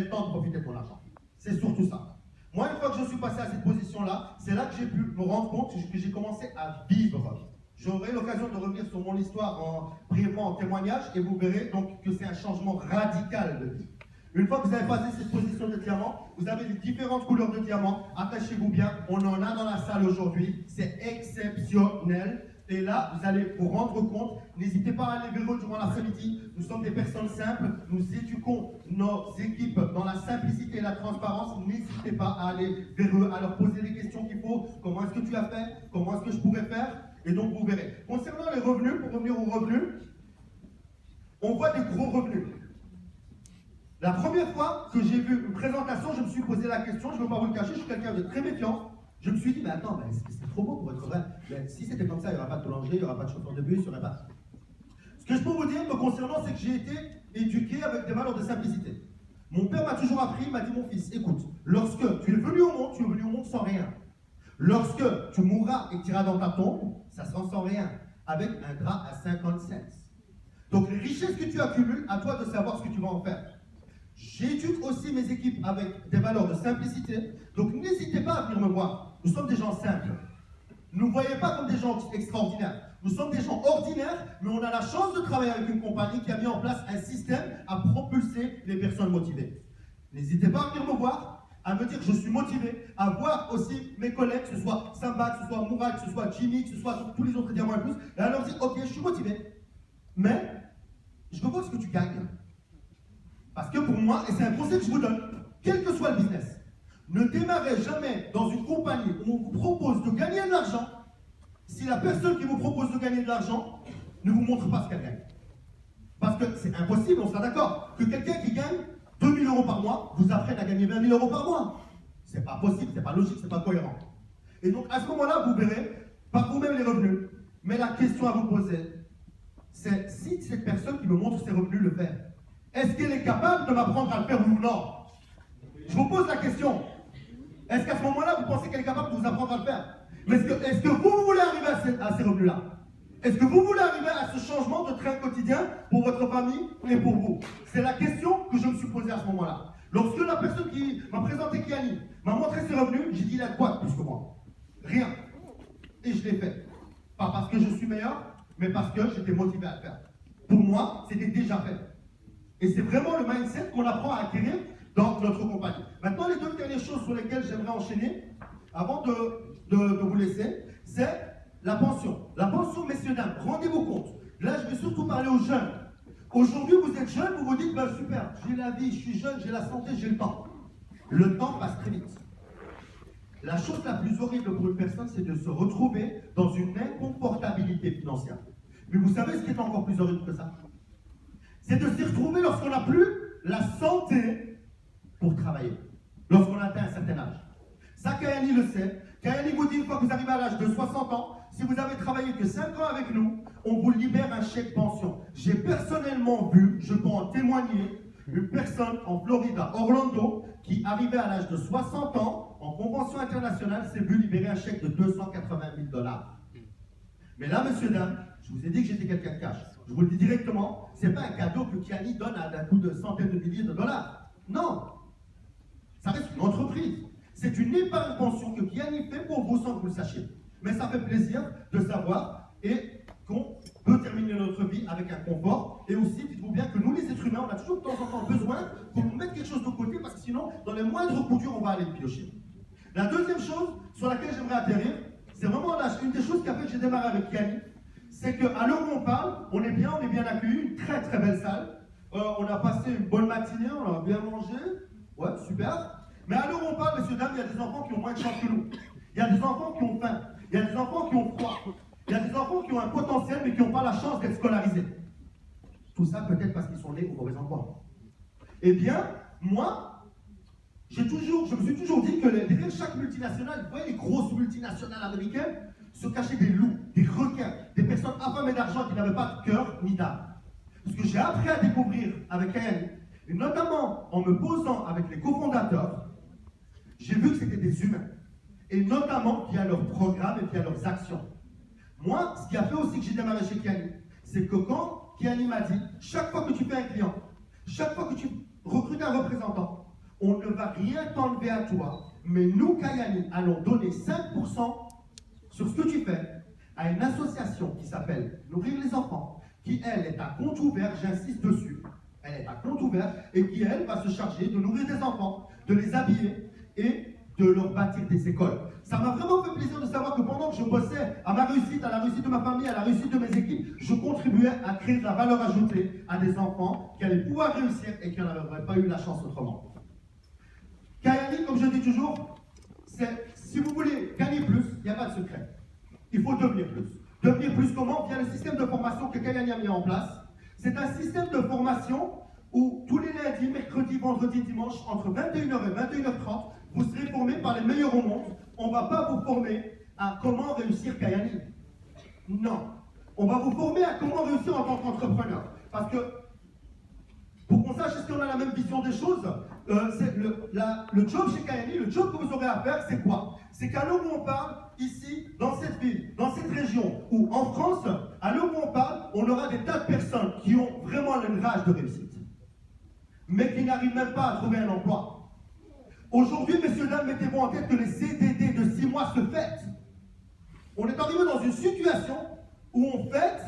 le temps de profiter de ton argent. C'est surtout ça. Moi, une fois que je suis passé à cette position-là, c'est là que j'ai pu me rendre compte que j'ai commencé à vivre. J'aurai l'occasion de revenir sur mon histoire brièvement en témoignage et vous verrez donc que c'est un changement radical de vie. Une fois que vous avez passé cette position de diamant, vous avez les différentes couleurs de diamant. Attachez-vous bien, on en a dans la salle aujourd'hui. C'est exceptionnel. Et là, vous allez vous rendre compte, n'hésitez pas à aller vers eux durant l'après-midi. Nous sommes des personnes simples, nous éduquons nos équipes dans la simplicité et la transparence. N'hésitez pas à aller vers eux, à leur poser les questions qu'il faut. Comment est-ce que tu as fait? Comment est-ce que je pourrais faire? Et donc vous verrez. Concernant les revenus, pour revenir aux revenus, on voit des gros revenus. La première fois que j'ai vu une présentation, je me suis posé la question, je ne veux pas vous le cacher, je suis quelqu'un de très méfiant. Je me suis dit, mais attends, c'est trop beau pour être vrai. Mais si c'était comme ça, il n'y aurait pas de boulanger, il n'y aurait pas de chauffeur de bus, il n'y aurait pas. Ce que je peux vous dire me concernant, c'est que j'ai été éduqué avec des valeurs de simplicité. Mon père m'a toujours appris, il m'a dit, mon fils, écoute, lorsque tu es venu au monde, tu es venu au monde sans rien. Lorsque tu mourras et que tu iras dans ta tombe, ça sera sans rien, avec un drap à 50 cents. Donc les richesses que tu accumules, à toi de savoir ce que tu vas en faire. J'éduque aussi mes équipes avec des valeurs de simplicité. Donc n'hésitez pas à venir me voir. Nous sommes des gens simples. Ne nous voyez pas comme des gens extraordinaires. Nous sommes des gens ordinaires, mais on a la chance de travailler avec une compagnie qui a mis en place un système à propulser les personnes motivées. N'hésitez pas à venir me voir, à me dire que je suis motivé, à voir aussi mes collègues, que ce soit Samba, que ce soit Mourad, que ce soit Jimmy, que ce soit tous les autres diamants et plus, et à leur dire, ok, je suis motivé, mais je veux voir ce que tu gagnes. Parce que pour moi, et c'est un conseil que je vous donne, quel que soit le business, ne démarrez jamais dans une compagnie où on vous propose de gagner de l'argent si la personne qui vous propose de gagner de l'argent ne vous montre pas ce qu'elle gagne. Parce que c'est impossible, on sera d'accord, que quelqu'un qui gagne 2 000 € par mois vous apprenne à gagner 20 000 € par mois. C'est pas possible, c'est pas logique, c'est pas cohérent. Et donc à ce moment-là, vous verrez par vous-même les revenus. Mais la question à vous poser, c'est si cette personne qui me montre ses revenus le fait, est-ce qu'elle est capable de m'apprendre à le faire ou non? Je vous pose la question. Est-ce qu'à ce moment-là, vous pensez qu'elle est capable de vous apprendre à le faire? Mais est-ce que vous voulez arriver à ces revenus-là? Est-ce que vous voulez arriver à ce changement de train quotidien pour votre famille et pour vous? C'est la question que je me suis posée à ce moment-là. Lorsque la personne qui m'a présenté Kiani m'a montré ses revenus, j'ai dit il a quoi de plus que moi? Rien. Et je l'ai fait. Pas parce que je suis meilleur, mais parce que j'étais motivé à le faire. Pour moi, c'était déjà fait. Et c'est vraiment le mindset qu'on apprend à acquérir dans notre compagnie. Maintenant, les deux dernières choses sur lesquelles j'aimerais enchaîner, avant de vous laisser, c'est la pension. La pension, messieurs, dames, rendez-vous compte. Là, je vais surtout parler aux jeunes. Aujourd'hui, vous êtes jeunes, vous vous dites, ben super, j'ai la vie, je suis jeune, j'ai la santé, j'ai le temps. Le temps passe très vite. La chose la plus horrible pour une personne, c'est de se retrouver dans une inconfortabilité financière. Mais vous savez ce qui est encore plus horrible que ça? C'est de s'y retrouver lorsqu'on n'a plus la santé pour travailler, lorsqu'on atteint un certain âge. Ça, Kayani le sait. Kayani vous dit, une fois que vous arrivez à l'âge de 60 ans, si vous avez travaillé que 5 ans avec nous, on vous libère un chèque pension. J'ai personnellement vu, je peux en témoigner, une personne en Florida, Orlando, qui arrivait à l'âge de 60 ans, en convention internationale, s'est vu libérer un chèque de 280 000 $. Mais là, messieurs, dames, je vous ai dit que j'étais quelqu'un de cash. Je vous le dis directement, ce n'est pas un cadeau que Kiani donne à un coût de centaines de milliers de dollars. Non. Ça reste une entreprise. C'est une épargne pension que Kiani fait pour vous sans que vous le sachiez. Mais ça fait plaisir de savoir et qu'on peut terminer notre vie avec un confort. Et aussi, dites-vous bien que nous, les êtres humains, on a toujours de temps en temps besoin qu'on nous mette quelque chose de côté parce que sinon, dans les moindres coups durs, on va aller le piocher. La deuxième chose sur laquelle j'aimerais atterrir, c'est vraiment une des choses qui a fait que j'ai démarré avec Kiani. C'est qu'à l'heure où on parle, on est bien accueillis, une très très belle salle. On a passé une bonne matinée, on a bien mangé. Ouais, super. Mais à l'heure où on parle, messieurs, dames, il y a des enfants qui ont moins de chance que nous. Il y a des enfants qui ont faim. Il y a des enfants qui ont froid. Il y a des enfants qui ont un potentiel mais qui n'ont pas la chance d'être scolarisés. Tout ça peut-être parce qu'ils sont nés au mauvais endroit. Eh bien, moi, je me suis toujours dit que derrière chaque multinationale, vous voyez les grosses multinationales américaines, se cachaient des loups, des requins, des personnes affamées d'argent qui n'avaient pas de cœur ni d'âme. Ce que j'ai appris à découvrir avec elle, et notamment en me posant avec les cofondateurs, j'ai vu que c'était des humains. Et notamment via leurs programmes et via leurs actions. Moi, ce qui a fait aussi que j'ai démarré chez Kiani, c'est que quand Kiani m'a dit, chaque fois que tu fais un client, chaque fois que tu recrutes un représentant, on ne va rien t'enlever à toi, mais nous, Kayani, allons donner 5% sur ce que tu fais à une association qui s'appelle Nourrir les enfants, qui, elle, est à compte ouvert, j'insiste dessus, elle est à compte ouvert, et qui, elle, va se charger de nourrir des enfants, de les habiller et de leur bâtir des écoles. Ça m'a vraiment fait plaisir de savoir que pendant que je bossais à ma réussite, à la réussite de ma famille, à la réussite de mes équipes, je contribuais à créer de la valeur ajoutée à des enfants qui allaient pouvoir réussir et qui n'auraient pas eu la chance autrement. Kayani, comme je dis toujours, si vous voulez gagner plus, il n'y a pas de secret. Il faut devenir plus. Devenir plus comment? Via le système de formation que Kayani a mis en place. C'est un système de formation où tous les lundis, mercredis, vendredis, dimanches, entre 21h et 21h30, vous serez formés par les meilleurs au monde. On ne va pas vous former à comment réussir Kayani. Non. On va vous former à comment réussir en tant qu'entrepreneur. Parce que, pour qu'on sache est-ce qu'on a la même vision des choses, le job chez Kayani, le job que vous aurez à faire, c'est quoi? C'est qu'à l'heure où on parle, ici, dans cette ville, dans cette région, ou en France, à l'heure où on parle, on aura des tas de personnes qui ont vraiment le rage de réussite, mais qui n'arrivent même pas à trouver un emploi. Aujourd'hui, messieurs, dames, mettez-vous en tête que les CDD de 6 mois se fêtent. On est arrivé dans une situation où on fête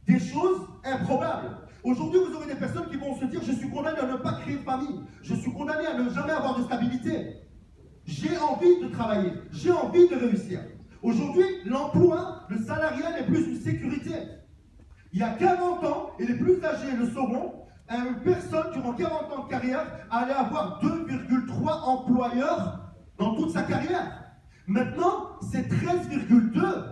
des choses improbables. Aujourd'hui, vous aurez des personnes qui vont se dire « Je suis condamné à ne pas créer de famille. Je suis condamné à ne jamais avoir de stabilité. J'ai envie de travailler. J'ai envie de réussir. » Aujourd'hui, l'emploi, le salariat n'est plus une sécurité. Il y a 40 ans, et les plus âgés le sauront, une personne durant 40 ans de carrière allait avoir 2,3 employeurs dans toute sa carrière. Maintenant, c'est 13,2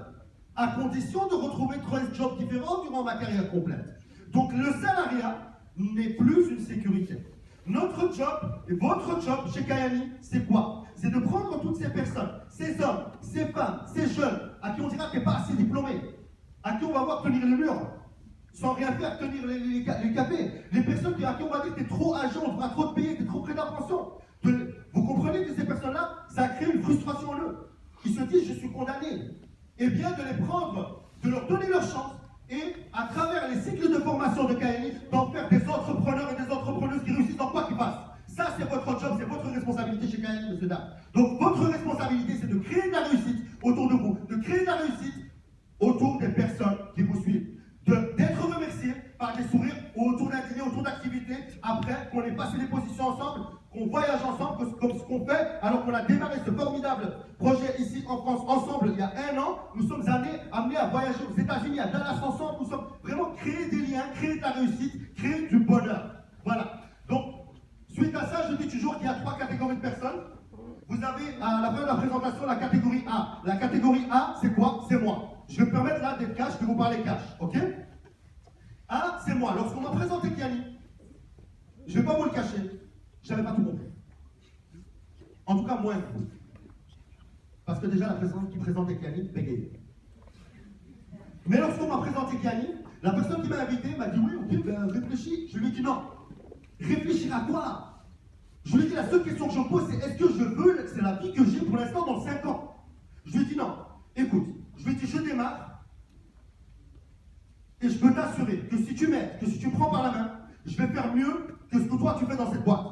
à condition de retrouver 13 jobs différents durant ma carrière complète. Donc le salariat n'est plus une sécurité. Notre job et votre job chez Kayani, c'est quoi? C'est de prendre toutes ces personnes, ces hommes, ces femmes, ces jeunes, à qui on dira que tu n'es pas assez diplômé, à qui on va voir tenir le mur, sans rien faire, tenir les cafés. Les personnes à qui on va dire que tu es trop âgé, on devra trop te payer, tu es trop près de la pension. Vous comprenez que ces personnes-là, ça crée une frustration en eux. Ils se disent, je suis condamné. Et bien de les prendre, de leur donner leur chance, et à travers les cycles de formation de Kayani, d'en faire des entrepreneurs et des entrepreneuses qui réussissent dans quoi qu'ils fassent. Ça, c'est votre job, c'est votre responsabilité chez Kayani, monsieur Dame. Donc, votre responsabilité, c'est de créer de la réussite autour de vous, de créer de la réussite autour des personnes qui vous suivent, d'être remercié par des sourires autour d'un dîner, autour d'activités, après qu'on ait passé des positions ensemble, qu'on voyage ensemble, comme ce qu'on fait, alors qu'on a démarré ce formidable projet ici en France ensemble il y a 1 an. Nous sommes amenés à voyager aux États-Unis, à Dallas ensemble. Nous sommes vraiment créer des liens, créer de la réussite, créer du bonheur. Voilà. Donc, suite à ça, je dis toujours qu'il y a 3 catégories de personnes. Vous avez à la fin de la présentation la catégorie A. La catégorie A, c'est quoi? C'est moi. Je vais me permettre là d'être cash, de vous parler cash. Ok? A, c'est moi. Lorsqu'on m'a présenté Kayani, je ne vais pas vous le cacher, je n'avais pas tout compris. En tout cas, moins que vous. Parce que déjà, la personne qui présentait Kayani bégayait. Mais lorsqu'on m'a présenté Kayani, la personne qui m'a invité m'a dit oui, ok, ben réfléchis. Je lui ai dit non. Réfléchir à quoi? Je lui ai dit la seule question que je me pose, c'est est-ce que je veux, c'est la vie que j'ai pour l'instant dans 5 ans. Je lui ai dit non. Écoute, je lui ai dit je démarre. Et je peux t'assurer que si tu m'aides, que si tu me prends par la main, je vais faire mieux que ce que toi tu fais dans cette boîte.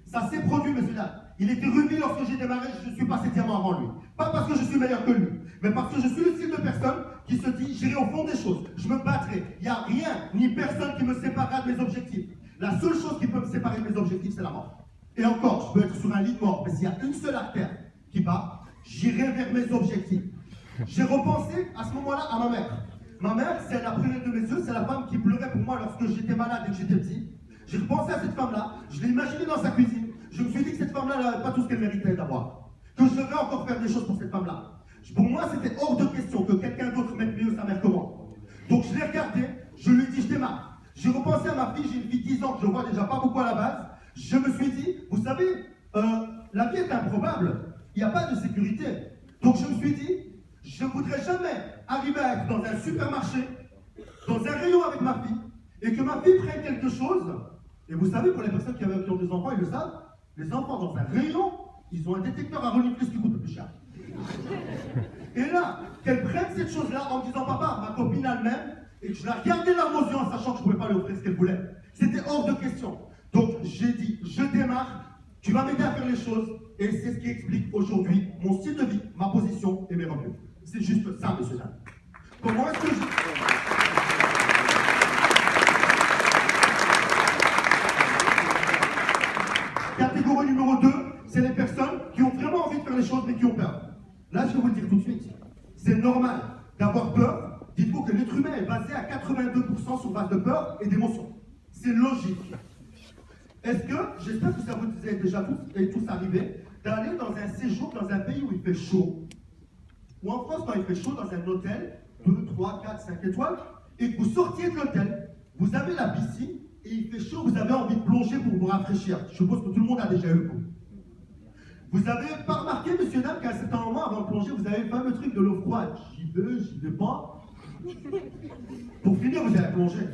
Ça s'est produit, monsieur là. Il était ruiné lorsque j'ai démarré, je suis passé diamant avant lui. Pas parce que je suis meilleur que lui, mais parce que je suis le style de personne qui se dit j'irai au fond des choses, je me battrai. Il n'y a rien ni personne qui me séparera de mes objectifs. La seule chose qui peut me séparer de mes objectifs, c'est la mort. Et encore, je peux être sur un lit de mort, mais s'il y a une seule artère qui bat, j'irai vers mes objectifs. J'ai repensé à ce moment-là à ma mère. Ma mère, c'est la première de mes yeux, c'est la femme qui pleurait pour moi lorsque j'étais malade et que j'étais petit. J'ai repensé à cette femme-là, je l'ai imaginée dans sa cuisine. Je me suis dit que cette femme-là n'avait pas tout ce qu'elle méritait d'avoir. Que je devais encore faire des choses pour cette femme-là. Pour moi, c'était hors de question que quelqu'un d'autre mette mieux sa mère que moi. Donc je l'ai regardée, je lui ai dit, je démarre. J'ai repensé à ma fille, j'ai une fille de 10 ans que je vois déjà pas beaucoup à la base. Je me suis dit, vous savez, la vie est improbable, il n'y a pas de sécurité. Donc je me suis dit, je ne voudrais jamais arriver à être dans un supermarché, dans un rayon avec ma fille, et que ma fille prenne quelque chose. Et vous savez, pour les personnes qui ont des enfants, ils le savent, les enfants dans un rayon, ils ont un détecteur à renifler qui coûte le plus cher. Et là, qu'elle prenne cette chose-là en me disant, papa, ma copine a le même, et que je la regardais larmes aux yeux en sachant que je ne pouvais pas lui offrir ce qu'elle voulait. C'était hors de question. Donc j'ai dit, je démarre, Tu vas m'aider à faire les choses et c'est ce qui explique aujourd'hui mon style de vie, ma position et mes revenus. C'est juste ça, messieurs, dames. Comment est-ce que je... Catégorie numéro 2, c'est les personnes qui ont vraiment envie de faire les choses mais qui ont peur. Là, je vais vous le dire tout de suite. C'est normal d'avoir peur. Dites-vous que l'être humain est basé à 82% sur base de peur et d'émotion. C'est logique. Est-ce que, j'espère que ça vous est déjà tous arrivé, d'aller dans un séjour dans un pays où il fait chaud, ou en France quand il fait chaud dans un hôtel, 2, 3, 4, 5 étoiles, et que vous sortiez de l'hôtel, vous avez la piscine, et il fait chaud, vous avez envie de plonger pour vous rafraîchir. Je suppose que tout le monde a déjà eu le coup. Vous n'avez pas remarqué, monsieur, dame, qu'à un certain moment, avant de plonger, vous avez le fameux truc de l'eau froide. J'y vais pas. Pour finir, vous allez plonger.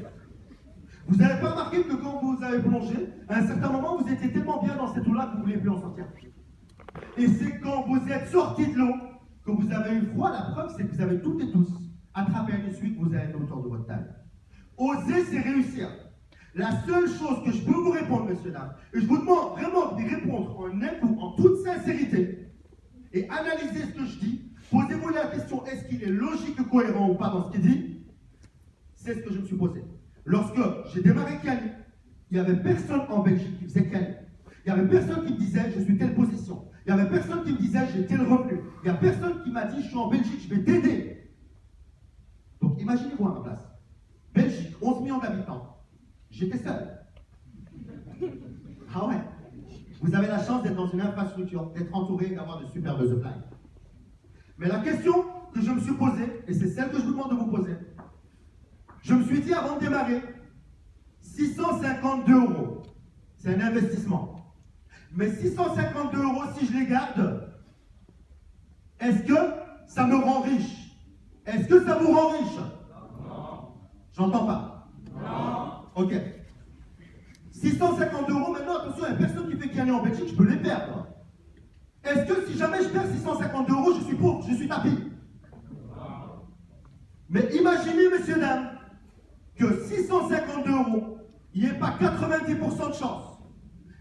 Vous n'avez pas remarqué que quand vous avez plongé, à un certain moment, vous étiez tellement bien dans cette eau-là que vous ne vouliez plus en sortir. Et c'est quand vous êtes sorti de l'eau que vous avez eu froid. La preuve, c'est que vous avez toutes et tous attrapé un essuie que vous avez autour de votre taille. Oser, c'est réussir. La seule chose que je peux vous répondre, messieurs, dames, et je vous demande vraiment d'y répondre en toute sincérité, et analysez ce que je dis, posez-vous la question, est-ce qu'il est logique, cohérent ou pas dans ce qu'il dit? C'est ce que je me suis posé. Lorsque j'ai démarré Kiali, il n'y avait personne en Belgique qui faisait Kiali. Il n'y avait personne qui me disait, je suis telle position. Il n'y avait personne qui me disait, j'ai tel revenu. Il n'y a personne qui m'a dit, je suis en Belgique, je vais t'aider. Donc imaginez-vous à ma place. Belgique, 11 millions d'habitants. J'étais seul. Ah ouais. Vous avez la chance d'être dans une infrastructure, d'être entouré, d'avoir de superbes upline. Mais la question que je me suis posée, et c'est celle que je vous demande de vous poser, je me suis dit avant de démarrer, 652 €, c'est un investissement. Mais 652 €, si je les garde, est-ce que ça me rend riche? Est-ce que ça vous rend riche? Non. J'entends pas. Non. Ok. 650 €, maintenant, attention, il n'y a personne qui fait Kiali en Belgique, je peux les perdre. Est-ce que si jamais je perds 650 €, je suis pauvre, je suis tapis? Mais imaginez, messieurs, dames, que 650 €, il n'y ait pas 90% de chance,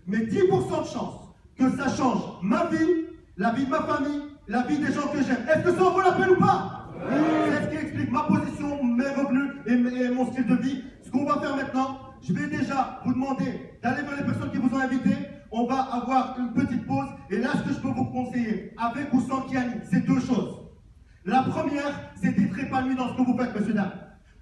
mais 10% de chance que ça change ma vie, la vie de ma famille, la vie des gens que j'aime. Est-ce que ça en vaut la peine ou pas? Oui. C'est ce qui explique ma position, mes revenus et mon style de vie. Ce qu'on va faire maintenant, je vais déjà vous demander d'aller vers les personnes qui vous ont invité. On va avoir une petite pause. Et là, ce que je peux vous conseiller, avec ou sans Kiali, c'est deux choses. La première, c'est d'être épanoui dans ce que vous faites, monsieur, dames.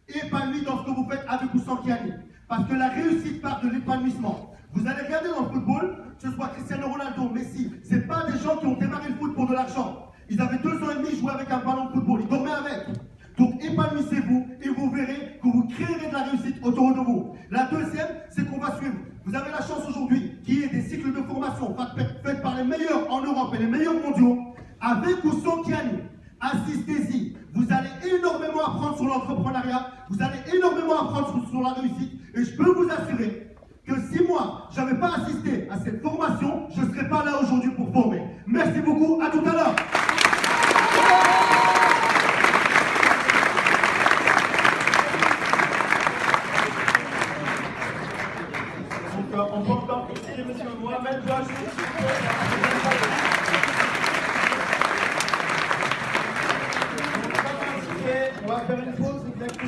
Épanoui dans ce que vous faites avec ou sans Kiali. Parce que la réussite part de l'épanouissement. Vous allez regarder dans le football, que ce soit Cristiano Ronaldo, Messi, ce n'est pas des gens qui ont démarré le foot pour de l'argent. Ils avaient 2 ans et demi, jouaient avec un ballon de football, ils dormaient avec. Donc épanouissez-vous et vous verrez que vous créerez de la réussite autour de vous. La deuxième, c'est qu'on va suivre. Vous avez la chance aujourd'hui qu'il y ait des cycles de formation faits par les meilleurs en Europe et les meilleurs mondiaux, avec ou sans Kiali. Assistez-y. Vous allez énormément apprendre sur l'entrepreneuriat, vous allez énormément apprendre sur la réussite, et je peux vous assurer que si moi, je n'avais pas assisté à cette formation, je ne serais pas là aujourd'hui pour former. Merci beaucoup, à tout à l'heure. Donc, on peut encore féliciter M. Mohamed Joachim. On va faire une pause.